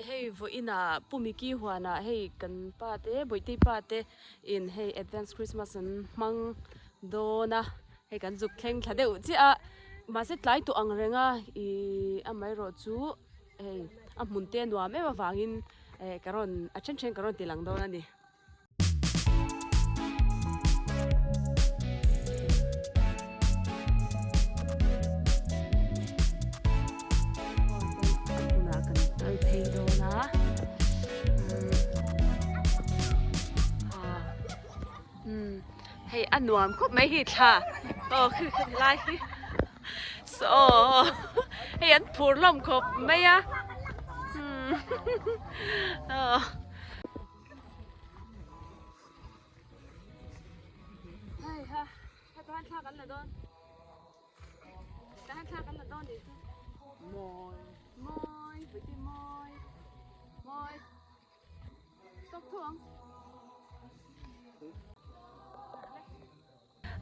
hey vo ina pumiki huana hey kan pa te boiti pa te in hey advance Christmas an hmang dona hey kan zuk thleng thla deuh chi a ma se tlai tu ang renga I amai ro chu hey a hmun te nuam em awangin karon a chen chen karon tilang don ani heyอันนวมคุบไม่หิดค่ะคือไล่heyอันพูดลมคบไม่อะheyฮะถ้าตอนชากันละดอนถ้าชากันละดอนดิมอยไปที่มอยตกทวง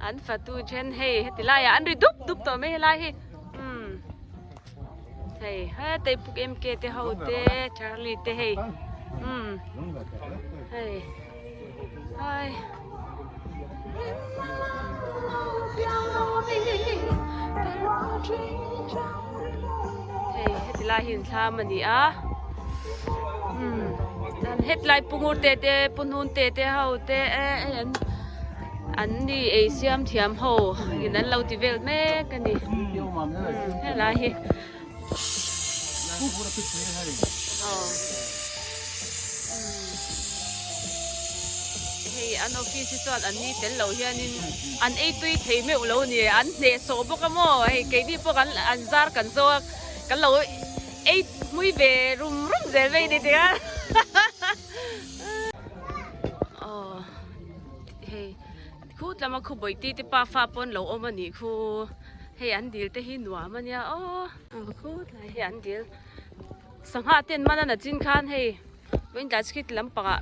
อันฟัตูเช่นเฮ้ติลายอันรีดุบต่อไม่ไล่เฮ้แต่ปุกMKเตฮาวเตชาร์ลีเตเฮ้เฮ้ติลายหินชามันนี่อ่ะเฮ็ดลายปุงเตปุนหุนเตฮาวเตอันนี้เอเชียมเทียมโหยินนั้นเราติเวลแม่กันนี่เฮ้ยไรเฮ้อันออฟฟิศส่วนอันนี้เต็นเราเฮียนินอันไอตุยเทไม่อุโลนี่อันเนโซบกมอเฮ้ยเกดีพวกอันซาร์กันโซกันเราไอมุ้ยเบรุมเจเวนี่เดียวคูดแล้วมาคูบ่อยตีที่ป้าฟ้าปนเราเอามานี่คูให้อันเดียวแต่หินหวามันเนี่ยคูดให้อันเดียวสังหารเต้นมันน่ะจินคานให้เว้นแต่สกิดลำปะ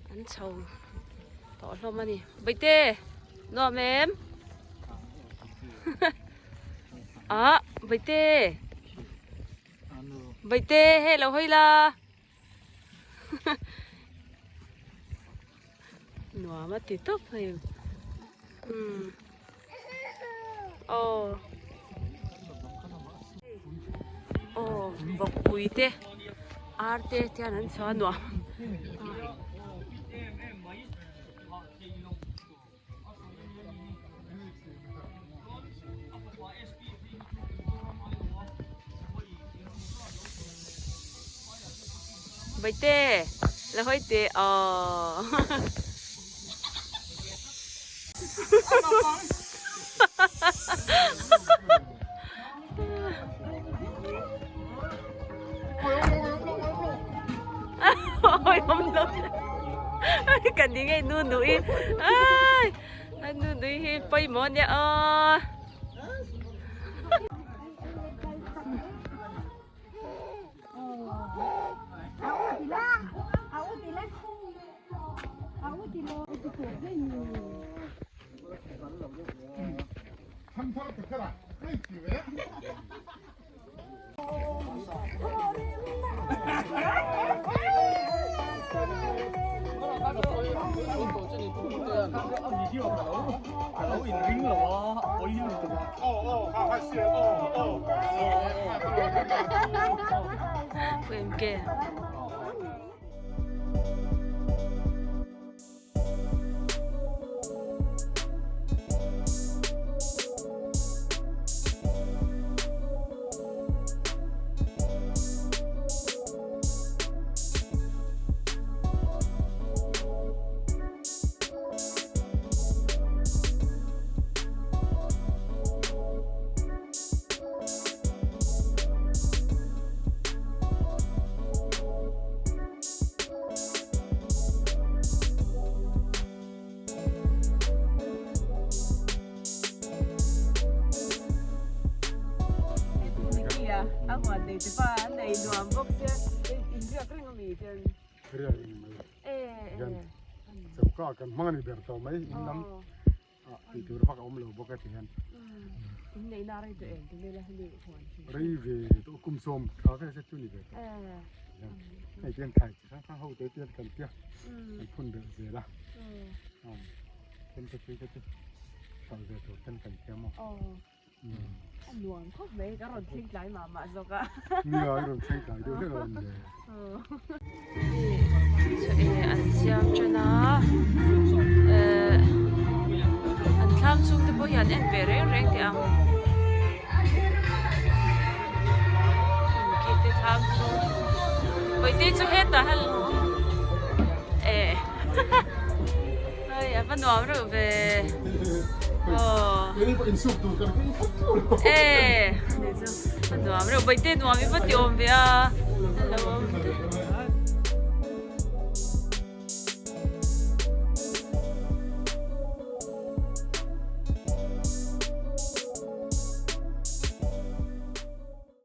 อันเช่าต่อลงมานี่ใบเต้นอแม่มใบเต้ให้เราให้ละหนัวมาติดต๊บเลยบอกปุยเตอาร์เตที่อันนั้นชอบหนัวใบเต้แล้วค่อยเตกันยังไงนู่นดูอีนู่นดูอีไปหมดเนี่ยPMK ang huan day ti pa day nuam bok sia india kring mi chen kria gan so ka kan mangan ber to mai nam ti tur fa om lo bok ti han nei na rai de en de la hli huan rei về to kum som kha ve se tu ni ve ai tiền thai kha hậu tới tiền cần tiền anh phun được về la tiền cái sau giờ tôi tiền cần tiền mà anh luồng khóc mấy cái rồi thiên lại mà rồi cả nhiều rồi thiên lại được rồi anh xem cho nó anh tham xuống thì bây giờ anh về rèn thì à kita tham xuống vậy thì cho hết đã hả ơi anh vẫn nói rồi về anh nói rồi vậy thì nói với bạn tiêu về à hello